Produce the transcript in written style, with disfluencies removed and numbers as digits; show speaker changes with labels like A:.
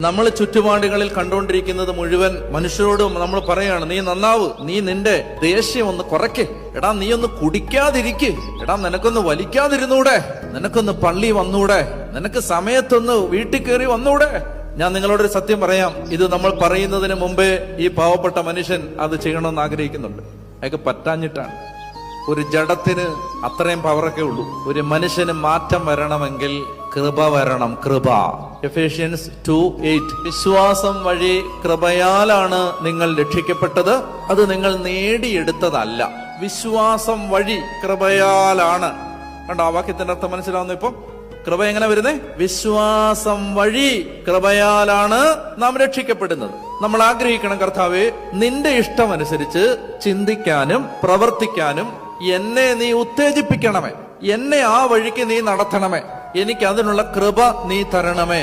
A: നമ്മൾ ചുറ്റുപാടുകളിൽ കണ്ടുകൊണ്ടിരിക്കുന്നത് മുഴുവൻ മനുഷ്യരോടും നമ്മൾ പറയാണ്, നീ നന്നാവ്, നീ നിന്റെ ദേഷ്യം ഒന്ന് കുറയ്ക്ക്, എടാ നീ ഒന്ന് കുടിക്കാതിരിക്ക്, എടാ നിനക്കൊന്ന് വലിക്കാതിരുന്നൂടെ, നിനക്കൊന്ന് പള്ളി വന്നൂടെ, നിനക്ക് സമയത്തൊന്ന് വീട്ടിൽ കയറി വന്നൂടെ. ഞാൻ നിങ്ങളോടൊരു സത്യം പറയാം, ഇത് നമ്മൾ പറയുന്നതിന് മുമ്പേ ഈ പാവപ്പെട്ട മനുഷ്യൻ അത് ചെയ്യണമെന്ന് ആഗ്രഹിക്കുന്നുണ്ട്. അയാൾക്ക് പറ്റാഞ്ഞിട്ടാണ്. ഒരു ജഡത്തിന് അത്രയും പവറൊക്കെ ഉള്ളൂ. ഒരു മനുഷ്യന് മാറ്റം വരണമെങ്കിൽ കൃപ വരണം. കൃപ. എഫേഷ്യൻസ് 2:8 വിശ്വാസം വഴി കൃപയാലാണ് നിങ്ങൾ രക്ഷിക്കപ്പെട്ടത്, അത് നിങ്ങൾ നേടിയെടുത്തതല്ല. വിശ്വാസം വഴി കൃപയാലാണ്. കണ്ടോ ആ വാക്യത്തിന്റെ അർത്ഥം മനസ്സിലാവുന്നു? ഇപ്പം കൃപ എങ്ങനെ വരുന്നേ? വിശ്വാസം വഴി കൃപയാലാണ് നാം രക്ഷിക്കപ്പെടുന്നത്. നമ്മൾ ആഗ്രഹിക്കണം, കർത്താവേ നിന്റെ ഇഷ്ടമനുസരിച്ച് ചിന്തിക്കാനും പ്രവർത്തിക്കാനും എന്നെ നീ ഉത്തേജിപ്പിക്കണമേ, എന്നെ ആ വഴിക്ക് നീ നടത്തണമേ, എനിക്ക് അതിനുള്ള കൃപ നീ തരണമേ.